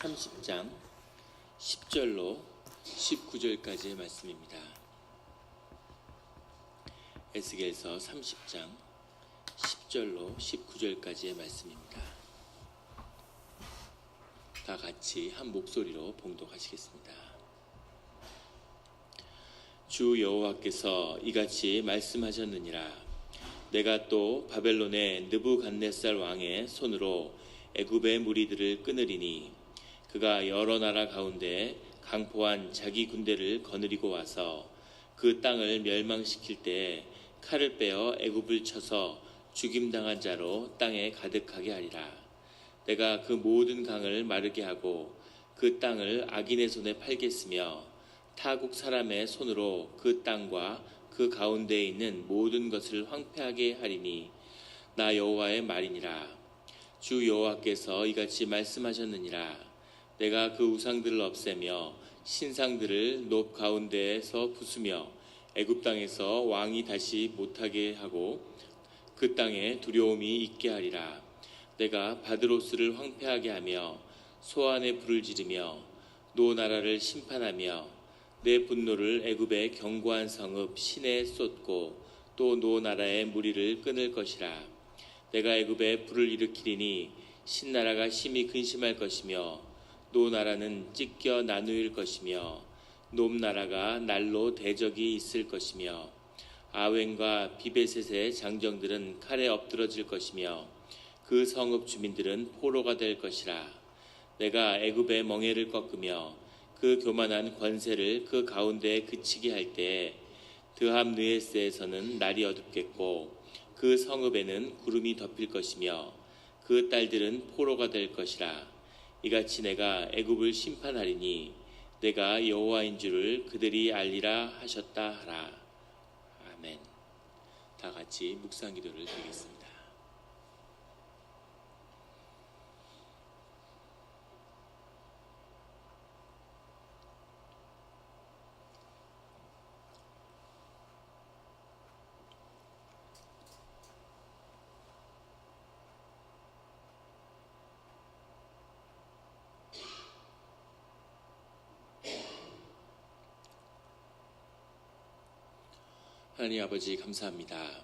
30장 10절로 19절까지의 말씀입니다. 에스겔서 30장 10절로 19절까지의 말씀입니다. 다 같이 한 목소리로 봉독하시겠습니다. 주 여호와께서 이같이 말씀하셨느니라. 내가 또 바벨론의 느부갓네살 왕의 손으로 애굽의 무리들을 끊으리니 그가 여러 나라 가운데 강포한 자기 군대를 거느리고 와서 그 땅을 멸망시킬 때에 칼을 빼어 애굽을 쳐서 죽임당한 자로 땅에 가득하게 하리라. 내가 그 모든 강을 마르게 하고 그 땅을 악인의 손에 팔겠으며 타국 사람의 손으로 그 땅과 그 가운데에 있는 모든 것을 황폐하게 하리니 나 여호와의 말이니라. 주 여호와께서 이같이 말씀하셨느니라. 내가 그 우상들을 없애며 신상들을 높 가운데에서 부수며 애굽 땅에서 왕이 다시 못하게 하고 그 땅에 두려움이 있게 하리라. 내가 바드로스를 황폐하게 하며 소안에 불을 지르며 노 나라를 심판하며 내 분노를 애굽의 견고한 성읍 신에 쏟고 또 노 나라의 무리를 끊을 것이라. 내가 애굽에 불을 일으키리니 신나라가 심히 근심할 것이며 노 나라는 찢겨 나누일 것이며 놈 나라가 날로 대적이 있을 것이며 아웬과 비베셋의 장정들은 칼에 엎드러질 것이며 그 성읍 주민들은 포로가 될 것이라. 내가 애굽의 멍에를 꺾으며 그 교만한 권세를 그 가운데에 그치게 할 때에 드함느에스에서는 날이 어둡겠고 그 성읍에는 구름이 덮일 것이며 그 딸들은 포로가 될 것이라. 이같이 내가 애굽을 심판하리니 내가 여호와인 줄을 그들이 알리라 하셨다 하라. 아멘. 다 같이 묵상 기도를 드리겠습니다. 하나님 아버지 감사합니다.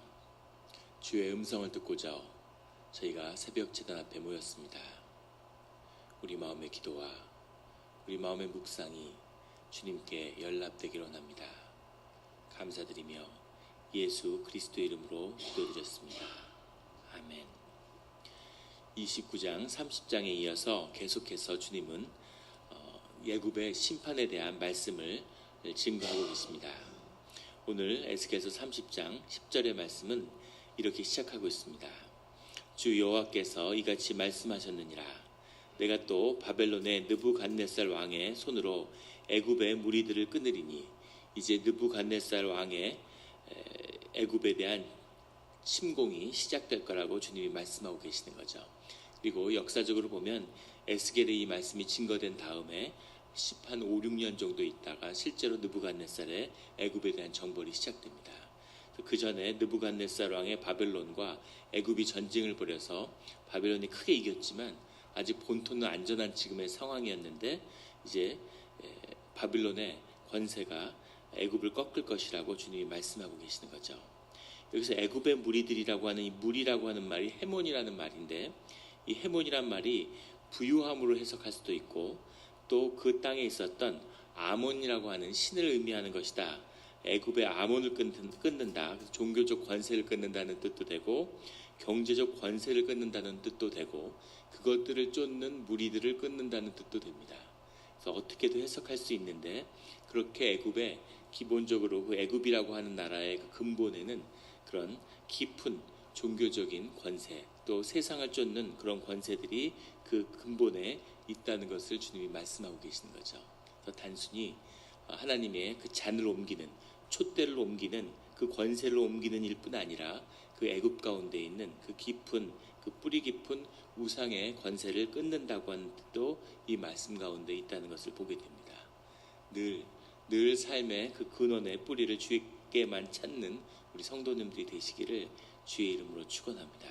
주의 음성을 듣고자 저희가 새벽 제단 앞에 모였습니다. 우리 마음의 기도와 우리 마음의 묵상이 주님께 연락되기를 원합니다. 감사드리며 예수 그리스도의 이름으로 기도드렸습니다. 아멘. 29장 30장에 이어서 계속해서 주님은 애굽의 심판에 대한 말씀을 증거하고 계십니다. 오늘 에스겔서 30장 10절의 말씀은 이렇게 시작하고 있습니다. 주 여호와께서 이같이 말씀하셨느니라. 내가 또 바벨론의 느부갓네살 왕의 손으로 애굽의 무리들을 끊으리니 이제 느부갓네살 왕의 애굽에 대한 침공이 시작될 거라고 주님이 말씀하고 계시는 거죠. 그리고 역사적으로 보면 에스겔의 이 말씀이 증거된 다음에 한 5, 6년 정도 있다가 실제로 느부갓네살의 애굽에 대한 정벌이 시작됩니다. 그 전에 느부갓네살 왕의 바벨론과 애굽이 전쟁을 벌여서 바벨론이 크게 이겼지만 아직 본토는 안전한 지금의 상황이었는데 이제 바벨론의 권세가 애굽을 꺾을 것이라고 주님이 말씀하고 계시는 거죠. 여기서 애굽의 무리들이라고 하는 이 무리라고 하는 말이 헤몬이라는 말인데 이 헤몬이란 말이 부유함으로 해석할 수도 있고 또 그 땅에 있었던 아몬이라고 하는 신을 의미하는 것이다. 애굽의 아몬을 끊는다. 종교적 권세를 끊는다는 뜻도 되고 경제적 권세를 끊는다는 뜻도 되고 그것들을 쫓는 무리들을 끊는다는 뜻도 됩니다. 그래서 어떻게도 해석할 수 있는데 그렇게 애굽의 기본적으로 그 애굽이라고 하는 나라의 그 근본에는 그런 깊은 종교적인 권세 또 세상을 쫓는 그런 권세들이 그 근본에 있다는 것을 주님이 말씀하고 계시는 거죠. 그래서 단순히 하나님의 그 잔을 옮기는 촛대를 옮기는 그 권세를 옮기는 일뿐 아니라 그 애굽 가운데 있는 그 깊은 그 뿌리 깊은 우상의 권세를 끊는다고 하는 뜻도 이 말씀 가운데 있다는 것을 보게 됩니다. 늘 삶의 그 근원의 뿌리를 주께만 찾는 우리 성도님들이 되시기를 주의 이름으로 축원합니다.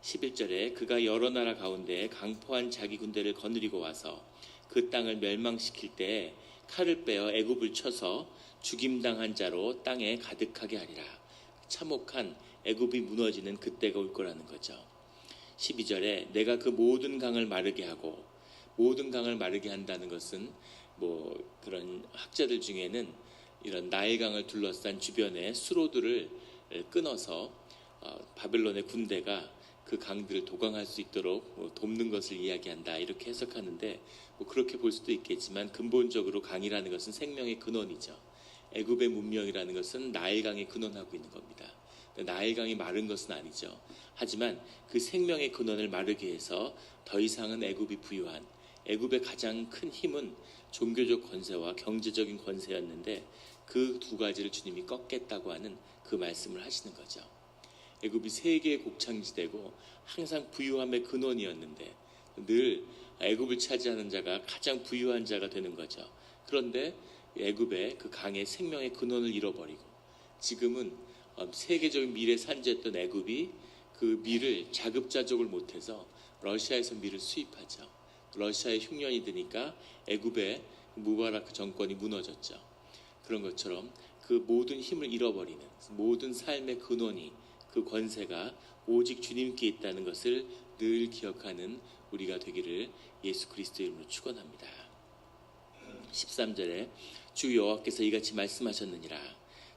11절에 그가 여러 나라 가운데 강포한 자기 군대를 거느리고 와서 그 땅을 멸망시킬 때에 칼을 빼어 애굽을 쳐서 죽임당한 자로 땅에 가득하게 하리라. 참혹한 애굽이 무너지는 그때가 올 거라는 거죠. 12절에 내가 그 모든 강을 마르게 하고, 모든 강을 마르게 한다는 것은 뭐 그런 학자들 중에는 이런 나일강을 둘러싼 주변의 수로들을 끊어서 바벨론의 군대가 그 강들을 도강할 수 있도록 돕는 것을 이야기한다, 이렇게 해석하는데 뭐 그렇게 볼 수도 있겠지만 근본적으로 강이라는 것은 생명의 근원이죠. 애굽의 문명이라는 것은 나일강에 근원하고 있는 겁니다. 나일강이 마른 것은 아니죠. 하지만 그 생명의 근원을 마르게 해서 더 이상은 애굽이 부유한, 애굽의 가장 큰 힘은 종교적 권세와 경제적인 권세였는데 그 두 가지를 주님이 꺾겠다고 하는 그 말씀을 하시는 거죠. 애굽이 세계의 곡창지대고 항상 부유함의 근원이었는데 늘 애굽을 차지하는 자가 가장 부유한 자가 되는 거죠. 그런데 애굽의 그 강의 생명의 근원을 잃어버리고 지금은 세계적인 밀의 산지였던 애굽이 그 밀을 자급자족을 못해서 러시아에서 밀을 수입하죠. 러시아의 흉년이 드니까 애굽의 무바라크 정권이 무너졌죠. 그런 것처럼 그 모든 힘을 잃어버리는, 모든 삶의 근원이, 그 권세가 오직 주님께 있다는 것을 늘 기억하는 우리가 되기를 예수 그리스도의 이름으로 축원합니다. 13절에 주 여호와께서 이같이 말씀하셨느니라.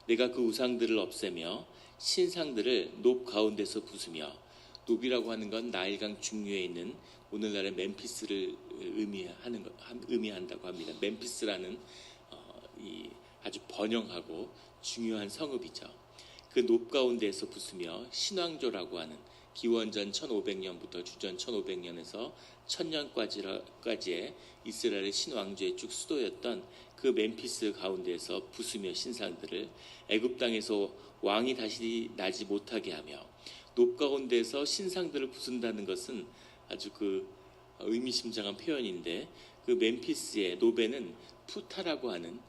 내가 그 우상들을 없애며 신상들을 높 가운데서 부수며, 높이라고 하는 건 나일강 중류에 있는 오늘날의 멤피스를 의미한다고 합니다. 멤피스라는 이 아주 번영하고 중요한 성읍이죠. 그 높 가운데에서 부수며 신왕조라고 하는 기원전 1500년부터 주전 1500년에서 1000년까지의 이스라엘의 신왕조의 쭉 수도였던 그 멤피스 가운데에서 부수며 신상들을 애굽 땅에서 왕이 다시 나지 못하게 하며, 높 가운데에서 신상들을 부순다는 것은 아주 그 의미심장한 표현인데, 그 멤피스의 노베는 푸타라고 하는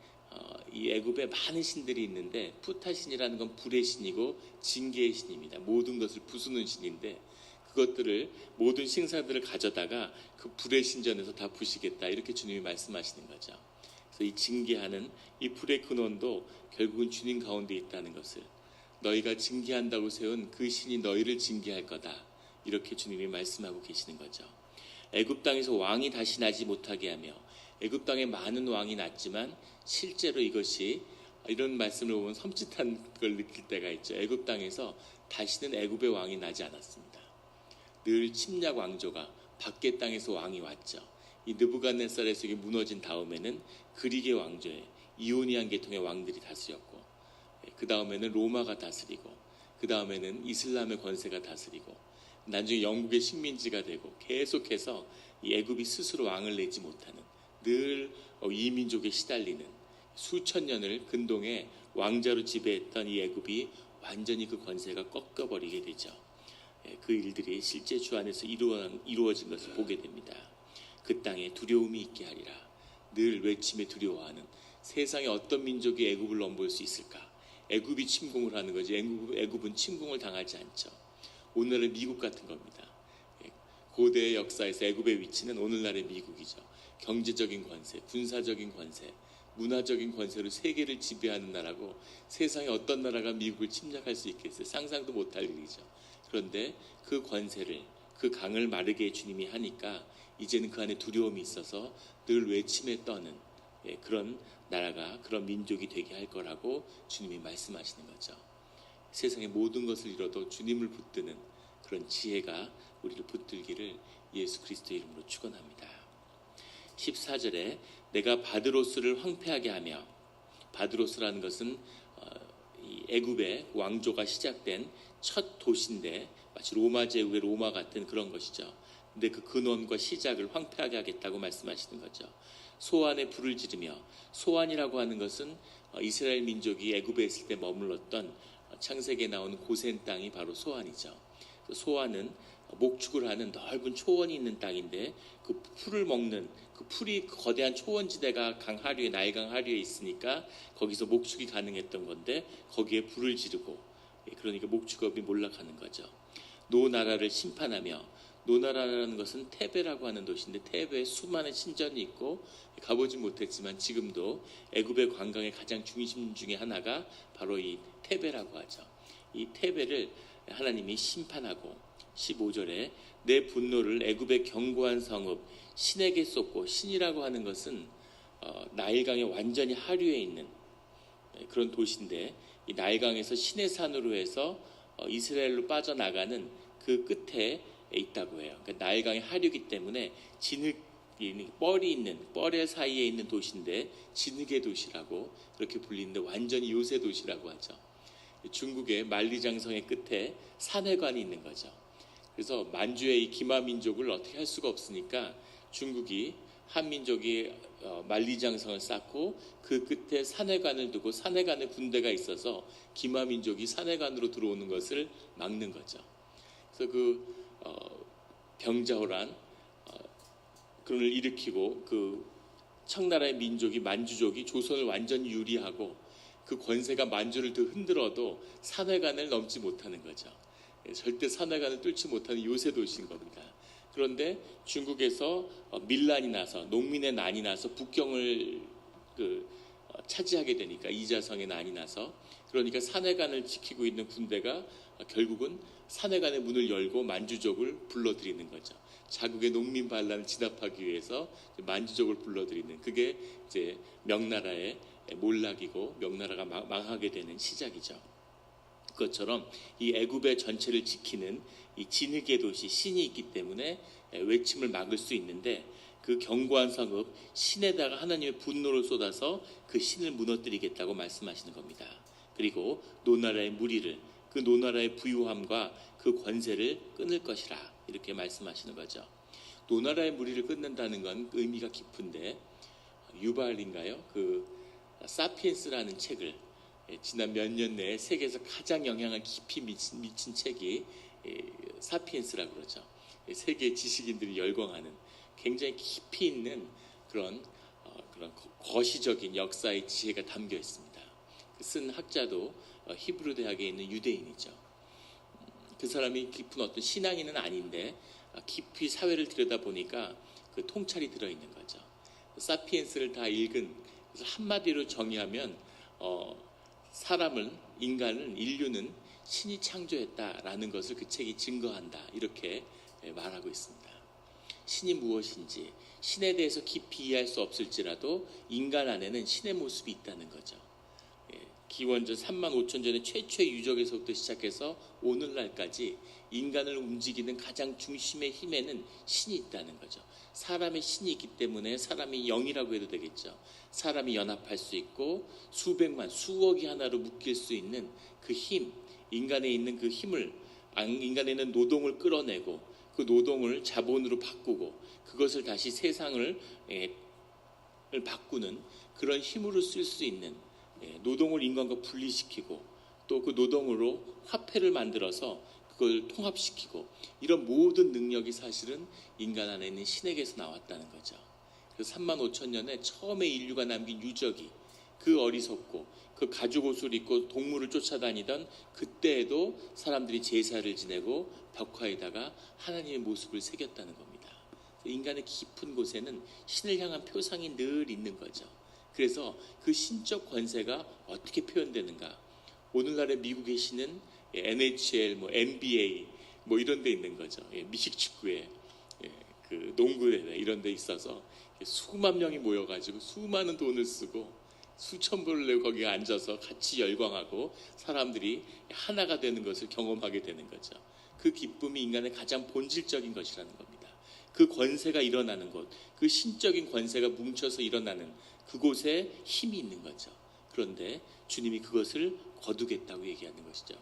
이 애굽에 많은 신들이 있는데 푸타 신이라는 건 불의 신이고 징계의 신입니다. 모든 것을 부수는 신인데 그것들을, 모든 신상들을 가져다가 그 불의 신전에서 다 부시겠다, 이렇게 주님이 말씀하시는 거죠. 그래서 이 징계하는 이 불의 근원도 결국은 주님 가운데 있다는 것을, 너희가 징계한다고 세운 그 신이 너희를 징계할 거다, 이렇게 주님이 말씀하고 계시는 거죠. 애굽 땅에서 왕이 다시 나지 못하게 하며, 애굽 땅에 많은 왕이 났지만 실제로 이것이, 이런 말씀을 보면 섬찟한 걸 느낄 때가 있죠. 애굽 땅에서 다시는 애굽의 왕이 나지 않았습니다. 늘 침략 왕조가 밖의 땅에서 왕이 왔죠. 이 느부갓네살의 세력이 무너진 다음에는 그리게 왕조의 이오니안 계통의 왕들이 다스렸고, 그 다음에는 로마가 다스리고, 그 다음에는 이슬람의 권세가 다스리고, 나중에 영국의 식민지가 되고, 계속해서 이 애굽이 스스로 왕을 내지 못하는, 늘 이민족에 시달리는, 수천 년을 근동에 왕자로 지배했던 이 애굽이 완전히 그 권세가 꺾여버리게 되죠. 그 일들이 실제 주 안에서 이루어진 것을 보게 됩니다. 그 땅에 두려움이 있게 하리라. 늘 외침에 두려워하는, 세상에 어떤 민족이 애굽을 넘볼 수 있을까? 애굽이 침공을 하는 거지 애굽은 침공을 당하지 않죠. 오늘의 미국 같은 겁니다. 고대의 역사에서 애굽의 위치는 오늘날의 미국이죠. 경제적인 권세, 군사적인 권세, 문화적인 권세로 세계를 지배하는 나라고, 세상에 어떤 나라가 미국을 침략할 수 있겠어요? 상상도 못할 일이죠. 그런데 그 권세를, 그 강을 마르게 주님이 하니까 이제는 그 안에 두려움이 있어서 늘 외침에 떠는 그런 나라가, 그런 민족이 되게 할 거라고 주님이 말씀하시는 거죠. 세상의 모든 것을 잃어도 주님을 붙드는 그런 지혜가 우리를 붙들기를 예수 그리스도의 이름으로 축원합니다. 14절에 내가 바드로스를 황폐하게 하며, 바드로스라는 것은 이 애굽의 왕조가 시작된 첫 도시인데 마치 로마 제국의 로마 같은 그런 것이죠. 근데 그 근원과 시작을 황폐하게 하겠다고 말씀하시는 거죠. 소안에 불을 지르며, 소안이라고 하는 것은 이스라엘 민족이 애굽에 있을 때 머물렀던, 창세기에 나오는 고센 땅이 바로 소안이죠. 소안은 목축을 하는 넓은 초원이 있는 땅인데 그 풀을 먹는, 그 풀이 거대한 초원지대가 강 하류에, 나일강 하류에 있으니까 거기서 목축이 가능했던 건데 거기에 불을 지르고, 그러니까 목축업이 몰락하는 거죠. 노나라를 심판하며, 노나라라는 것은 테베라고 하는 도시인데 테베에 수많은 신전이 있고 가보지 못했지만 지금도 애굽의 관광의 가장 중심 중에 하나가 바로 이 테베라고 하죠. 이 테베를 하나님이 심판하고 15절에 내 분노를 애굽의 견고한 성읍 신에게 쏟고, 신이라고 하는 것은 나일강의 완전히 하류에 있는 그런 도시인데, 이 나일강에서 시내산으로 해서 이스라엘로 빠져나가는 그 끝에 있다고 해요. 그러니까 나일강의 하류이기 때문에 뻘이 있는 뻘의 사이에 있는 도시인데 진흙의 도시라고 그렇게 불리는데 완전히 요새 도시라고 하죠. 중국의 만리장성의 끝에 산해관이 있는 거죠. 그래서 만주의 이 기마민족을 어떻게 할 수가 없으니까 중국이 한민족이 만리장성을 쌓고 그 끝에 산해관을 두고 산해관에 군대가 있어서 기마민족이 산해관으로 들어오는 것을 막는 거죠. 그래서 그 병자호란 그를 일으키고 그 청나라의 민족이 만주족이 조선을 완전히 유리하고 그 권세가 만주를 더 흔들어도 산해관을 넘지 못하는 거죠. 절대 산해관을 뚫지 못하는 요새 도시인 겁니다. 그런데 중국에서 밀란이 나서 농민의 난이 나서 북경을 차지하게 되니까, 이자성의 난이 나서, 그러니까 산해관을 지키고 있는 군대가 결국은 산해관의 문을 열고 만주족을 불러들이는 거죠. 자국의 농민 반란을 진압하기 위해서 만주족을 불러들이는, 그게 이제 명나라의 몰락이고 명나라가 망하게 되는 시작이죠. 그것처럼 이 애굽의 전체를 지키는 이 진흙의 도시 신이 있기 때문에 외침을 막을 수 있는데, 그 견고한 성읍 신에다가 하나님의 분노를 쏟아서 그 신을 무너뜨리겠다고 말씀하시는 겁니다. 그리고 노나라의 무리를, 그 노나라의 부유함과 그 권세를 끊을 것이라 이렇게 말씀하시는 거죠. 노나라의 무리를 끊는다는 건 의미가 깊은데, 유발인가요? 그 사피엔스라는 책을 지난 몇 년 내에 세계에서 가장 영향을 깊이 미친 책이 사피엔스라고 그러죠. 세계 지식인들이 열광하는 굉장히 깊이 있는 그런 거시적인 역사의 지혜가 담겨 있습니다. 쓴 학자도 히브리 대학에 있는 유대인이죠. 그 사람이 깊은 어떤 신앙인은 아닌데 깊이 사회를 들여다보니까 그 통찰이 들어있는 거죠. 사피엔스를 다 읽은, 그래서 한마디로 정의하면 인간은, 인류는 신이 창조했다라는 것을 그 책이 증거한다, 이렇게 말하고 있습니다. 신이 무엇인지, 신에 대해서 깊이 이해할 수 없을지라도 인간 안에는 신의 모습이 있다는 거죠. 기원전 35,000년의 최초의 유적에서부터 시작해서 오늘날까지 인간을 움직이는 가장 중심의 힘에는 신이 있다는 거죠. 사람의 신이 있기 때문에 사람이 영이라고 해도 되겠죠. 사람이 연합할 수 있고 수백만, 수억이 하나로 묶일 수 있는 그 힘, 인간에 있는 그 힘을, 인간에 있는 노동을 끌어내고 그 노동을 자본으로 바꾸고 그것을 다시 세상을 바꾸는 그런 힘으로 쓸 수 있는, 노동을 인간과 분리시키고 또 그 노동으로 화폐를 만들어서 그걸 통합시키고, 이런 모든 능력이 사실은 인간 안에 있는 신에게서 나왔다는 거죠. 그래서 35,000년에 처음에 인류가 남긴 유적이, 그 어리석고 그 가죽 옷을 입고 동물을 쫓아다니던 그때에도 사람들이 제사를 지내고 벽화에다가 하나님의 모습을 새겼다는 겁니다. 인간의 깊은 곳에는 신을 향한 표상이 늘 있는 거죠. 그래서 그 신적 권세가 어떻게 표현되는가? 오늘날의 미국의 신은 NHL, NBA 이런 데 있는 거죠. 미식 축구에, 그 농구에 이런 데 있어서 수만 명이 모여가지고 수많은 돈을 쓰고 수천 불을 내고 거기에 앉아서 같이 열광하고 사람들이 하나가 되는 것을 경험하게 되는 거죠. 그 기쁨이 인간의 가장 본질적인 것이라는 겁니다. 그 권세가 일어나는 곳, 그 신적인 권세가 뭉쳐서 일어나는 그곳에 힘이 있는 거죠. 그런데 주님이 그것을 거두겠다고 얘기하는 것이죠.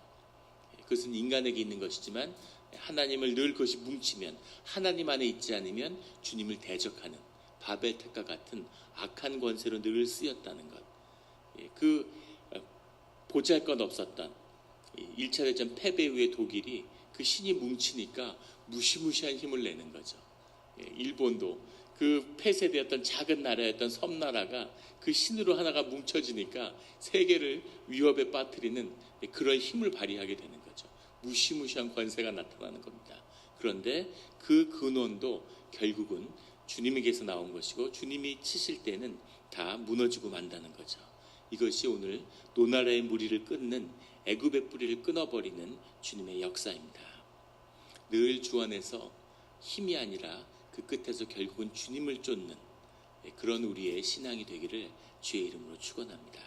그것은 인간에게 있는 것이지만 하나님을 늘 그것이 뭉치면, 하나님 안에 있지 않으면 주님을 대적하는 바벨탑과 같은 악한 권세로 늘 쓰였다는 것. 그 보잘것없었던 1차 대전 패배 후에 독일이 그 신이 뭉치니까 무시무시한 힘을 내는 거죠. 일본도 그 폐쇄되었던 작은 나라였던 섬나라가 그 신으로 하나가 뭉쳐지니까 세계를 위협에 빠뜨리는 그런 힘을 발휘하게 되는 거죠. 무시무시한 권세가 나타나는 겁니다. 그런데 그 근원도 결국은 주님에게서 나온 것이고 주님이 치실 때는 다 무너지고 만다는 거죠. 이것이 오늘 노나라의 무리를 끊는 애굽의 뿌리를 끊어버리는 주님의 역사입니다. 늘 주 안에서 힘이 아니라 그 끝에서 결국은 주님을 쫓는 그런 우리의 신앙이 되기를 주의 이름으로 축원합니다.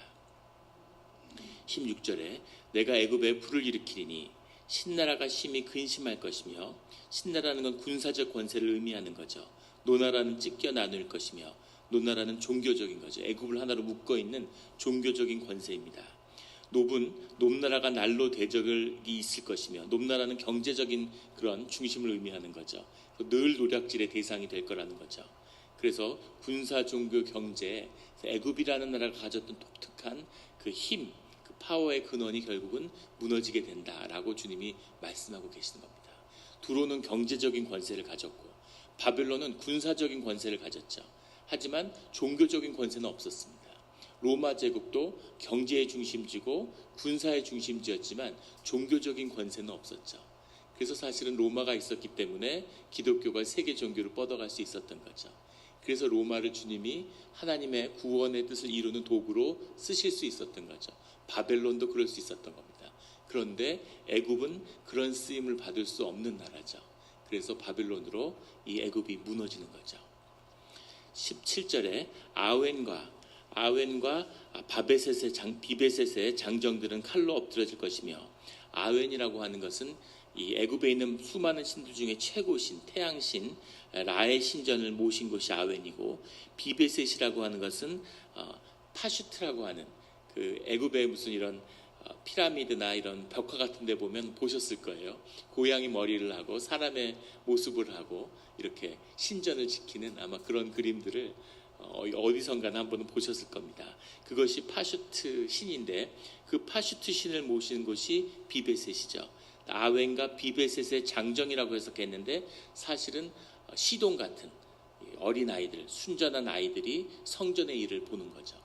16절에 내가 애굽에 불을 일으키리니 신나라가 심히 근심할 것이며, 신나라는 건 군사적 권세를 의미하는 거죠. 노나라는 찢겨 나눌 것이며 노나라는 종교적인 거죠. 애굽을 하나로 묶어있는 종교적인 권세입니다. 놈나라가 날로 대적이 있을 것이며, 놈나라는 경제적인 그런 중심을 의미하는 거죠. 늘 노략질의 대상이 될 거라는 거죠. 그래서 군사, 종교, 경제, 애굽이라는 나라가 가졌던 독특한 그 힘, 그 파워의 근원이 결국은 무너지게 된다라고 주님이 말씀하고 계시는 겁니다. 두로는 경제적인 권세를 가졌고 바벨론은 군사적인 권세를 가졌죠. 하지만 종교적인 권세는 없었습니다. 로마 제국도 경제의 중심지고 군사의 중심지였지만 종교적인 권세는 없었죠. 그래서 사실은 로마가 있었기 때문에 기독교가 세계 종교를 뻗어갈 수 있었던 거죠. 그래서 로마를 주님이 하나님의 구원의 뜻을 이루는 도구로 쓰실 수 있었던 거죠. 바벨론도 그럴 수 있었던 겁니다. 그런데 애굽은 그런 쓰임을 받을 수 없는 나라죠. 그래서 바벨론으로 이 애굽이 무너지는 거죠. 17절에 아웬과 비베셋의 장정들은 칼로 엎드러질 것이며, 아웬이라고 하는 것은 이 애굽에 있는 수많은 신들 중에 최고신 태양신 라의 신전을 모신 곳이 아웬이고, 비베셋이라고 하는 것은 파슈트라고 하는 그 애굽의 무슨 이런 피라미드나 이런 벽화 같은 데 보면 보셨을 거예요. 고양이 머리를 하고 사람의 모습을 하고 이렇게 신전을 지키는 아마 그런 그림들을 어디선가나 한 번은 보셨을 겁니다. 그것이 파슈트 신인데 그 파슈트 신을 모시는 곳이 비베셋이죠. 아웬과 비베셋의 장정이라고 해석했는데 사실은 시돈 같은 어린 아이들, 순전한 아이들이 성전의 일을 보는 거죠.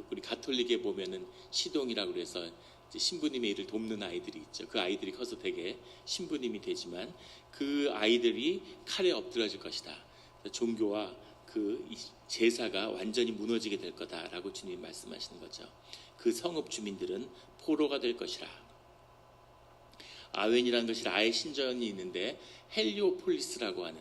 우리 가톨릭에 보면은 시동이라고 그래서 신부님의 일을 돕는 아이들이 있죠. 그 아이들이 커서 되게 신부님이 되지만 그 아이들이 칼에 엎드러질 것이다. 종교와 그 제사가 완전히 무너지게 될 거다라고 주님이 말씀하시는 거죠. 그 성읍 주민들은 포로가 될 것이라. 아웬이라는 것이 라의 신전이 있는데 헬리오폴리스라고 하는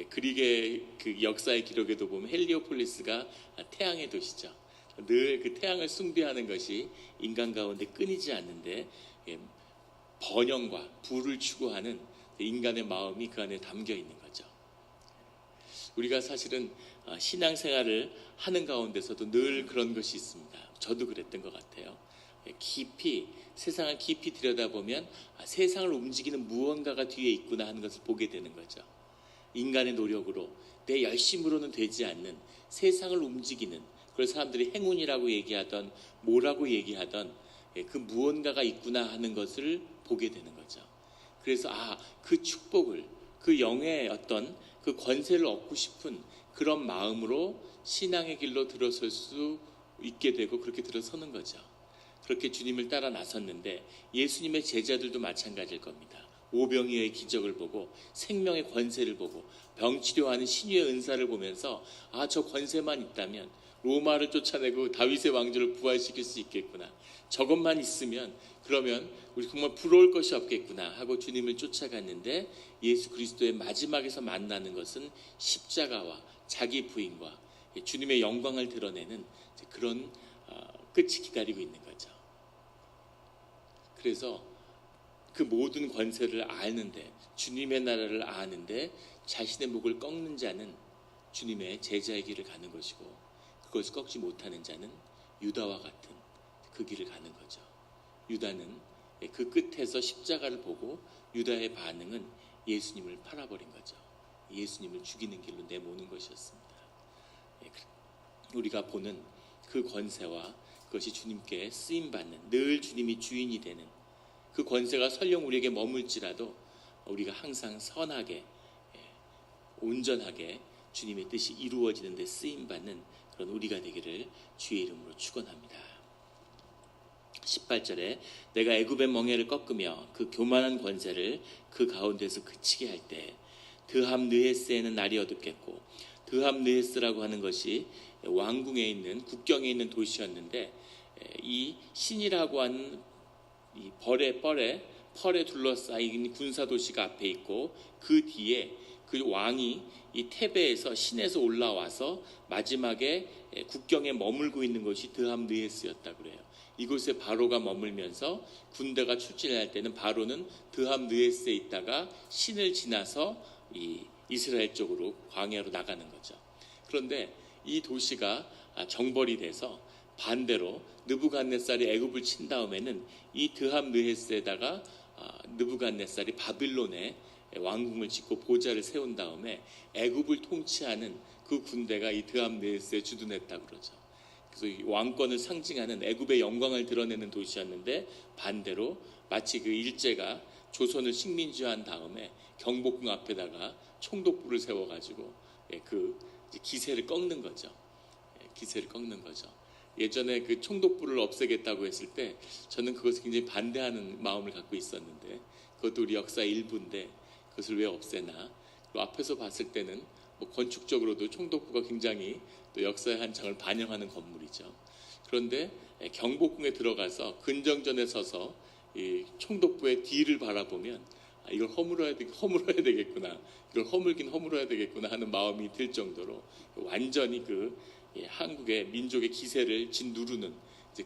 그릭의 그 역사의 기록에도 보면 헬리오폴리스가 태양의 도시죠. 늘 그 태양을 숭배하는 것이 인간 가운데 끊이지 않는데 번영과 부를 추구하는 인간의 마음이 그 안에 담겨 있는 거죠. 우리가 사실은 신앙생활을 하는 가운데서도 늘 그런 것이 있습니다. 저도 그랬던 것 같아요. 세상을 깊이 들여다보면 세상을 움직이는 무언가가 뒤에 있구나 하는 것을 보게 되는 거죠. 인간의 노력으로 내 열심으로는 되지 않는 세상을 움직이는, 그걸 사람들이 행운이라고 얘기하던 뭐라고 얘기하던 그 무언가가 있구나 하는 것을 보게 되는 거죠. 그래서 그 축복을, 그 영의 어떤 그 권세를 얻고 싶은 그런 마음으로 신앙의 길로 들어설 수 있게 되고 그렇게 들어서는 거죠. 그렇게 주님을 따라 나섰는데 예수님의 제자들도 마찬가지일 겁니다. 오병이어의 기적을 보고 생명의 권세를 보고 병치료하는 신유의 은사를 보면서 저 권세만 있다면 로마를 쫓아내고 다윗의 왕조를 부활시킬 수 있겠구나. 저것만 있으면 그러면 우리 정말 부러울 것이 없겠구나 하고 주님을 쫓아갔는데 예수 그리스도의 마지막에서 만나는 것은 십자가와 자기 부인과 주님의 영광을 드러내는 그런 끝이 기다리고 있는 거죠. 그래서 그 모든 권세를 아는데, 주님의 나라를 아는데 자신의 목을 꺾는 자는 주님의 제자의 길을 가는 것이고, 그것을 꺾지 못하는 자는 유다와 같은 그 길을 가는 거죠. 유다는 그 끝에서 십자가를 보고 유다의 반응은 예수님을 팔아버린 거죠. 예수님을 죽이는 길로 내모는 것이었습니다. 우리가 보는 그 권세와 그것이 주님께 쓰임받는, 늘 주님이 주인이 되는 그 권세가 설령 우리에게 머물지라도 우리가 항상 선하게, 온전하게 주님의 뜻이 이루어지는 데 쓰임받는 그런 우리가 되기를 주의 이름으로 축원합니다. 18절에 내가 애굽의 멍에를 꺾으며 그 교만한 권세를 그 가운데서 그치게 할 때 드함느헤스에는 날이 어둡겠고, 드함느헤스라고 하는 것이 왕궁에 있는 국경에 있는 도시였는데, 이 신이라고 하는 이 펄에 둘러싸인 군사 도시가 앞에 있고, 그 뒤에 그 왕이 이 테베에서 신에서 올라와서 마지막에 국경에 머물고 있는 것이 드함느헤스였다 그래요. 이곳에 바로가 머물면서 군대가 출진할 때는 바로는 드함느헤스에 있다가 신을 지나서 이 이스라엘 쪽으로 광야로 나가는 거죠. 그런데 이 도시가 정벌이 돼서 반대로 느부갓네살이 애굽을 친 다음에는 이 드함느헤스에다가 느부갓네살이 바빌론에 왕궁을 짓고 보좌를 세운 다음에 애굽을 통치하는 그 군대가 이 드함느헤스에 주둔했다고 그러죠. 그래서 이 왕권을 상징하는 애굽의 영광을 드러내는 도시였는데, 반대로 마치 그 일제가 조선을 식민지화한 다음에 경복궁 앞에다가 총독부를 세워가지고 그 기세를 꺾는 거죠. 기세를 꺾는 거죠. 예전에 그 총독부를 없애겠다고 했을 때 저는 그것을 굉장히 반대하는 마음을 갖고 있었는데, 그것도 우리 역사의 일부인데 그것을 왜 없애나. 그리고 앞에서 봤을 때는 뭐 건축적으로도 총독부가 굉장히 또 역사의 한 장을 반영하는 건물이죠. 그런데 경복궁에 들어가서 근정전에 서서 이 총독부의 뒤를 바라보면 이걸 허물어야 되겠구나, 이걸 허물어야 되겠구나 하는 마음이 들 정도로 완전히 그 한국의 민족의 기세를 짓누르는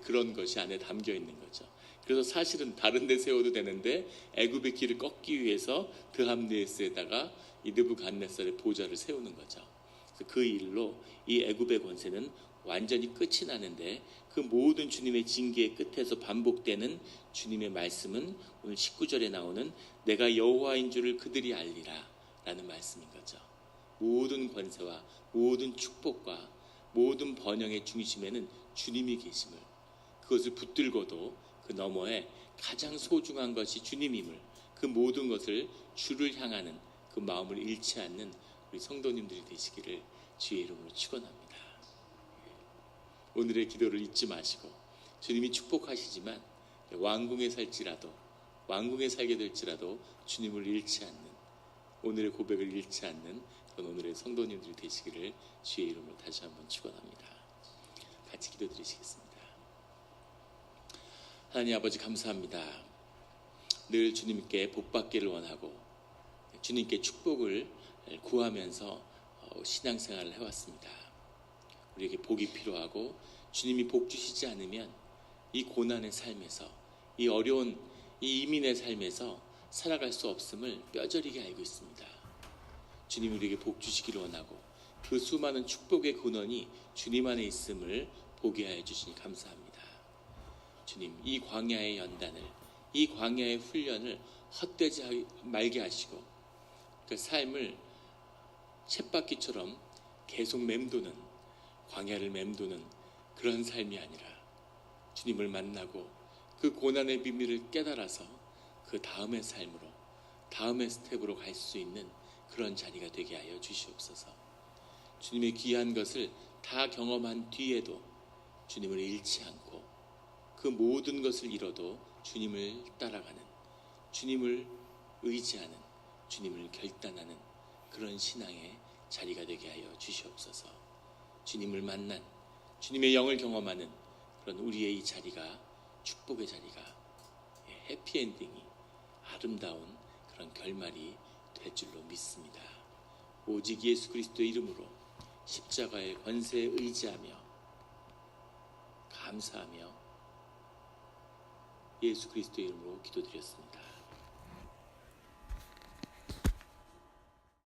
그런 것이 안에 담겨 있는 거죠. 그래서 사실은 다른 데 세워도 되는데 애굽의 길을 꺾기 위해서 드함느헤스에다가 이 느부갓네살의 보좌를 세우는 거죠. 그래서 그 일로 이 애굽의 권세는 완전히 끝이 나는데, 그 모든 주님의 징계의 끝에서 반복되는 주님의 말씀은 오늘 19절에 나오는 내가 여호와인 줄을 그들이 알리라 라는 말씀인 거죠. 모든 권세와 모든 축복과 모든 번영의 중심에는 주님이 계심을, 그것을 붙들고도 그 너머에 가장 소중한 것이 주님임을, 그 모든 것을 주를 향하는 그 마음을 잃지 않는 우리 성도님들이 되시기를 주의 이름으로 축원합니다. 오늘의 기도를 잊지 마시고, 주님이 축복하시지만 왕궁에 살게 될지라도 주님을 잃지 않는, 오늘의 고백을 잃지 않는 그런 오늘의 성도님들이 되시기를 주의 이름으로 다시 한번 축원합니다. 같이 기도드리시겠습니다. 하나님 아버지, 감사합니다. 늘 주님께 복받기를 원하고 주님께 축복을 구하면서 신앙생활을 해왔습니다. 우리에게 복이 필요하고 주님이 복 주시지 않으면 이 고난의 삶에서, 이 어려운 이 이민의 삶에서 살아갈 수 없음을 뼈저리게 알고 있습니다. 주님, 우리에게 복 주시기를 원하고 그 수많은 축복의 근원이 주님 안에 있음을 보게 하여 주시니 감사합니다. 주님, 이 광야의 연단을, 이 광야의 훈련을 헛되지 말게 하시고 그 삶을 쳇바퀴처럼 계속 맴도는, 광야를 맴도는 그런 삶이 아니라 주님을 만나고 그 고난의 비밀을 깨달아서 그 다음의 삶으로, 다음의 스텝으로 갈 수 있는 그런 자리가 되게 하여 주시옵소서. 주님의 귀한 것을 다 경험한 뒤에도 주님을 잃지 않고 그 모든 것을 잃어도 주님을 따라가는, 주님을 의지하는, 주님을 결단하는 그런 신앙의 자리가 되게 하여 주시옵소서. 주님을 만난, 주님의 영을 경험하는 그런 우리의 이 자리가 축복의 자리가, 해피엔딩이, 아름다운 그런 결말이 될 줄로 믿습니다. 오직 예수 그리스도의 이름으로 십자가의 권세에 의지하며 감사하며 예수 그리스도의 이름으로 기도드렸습니다.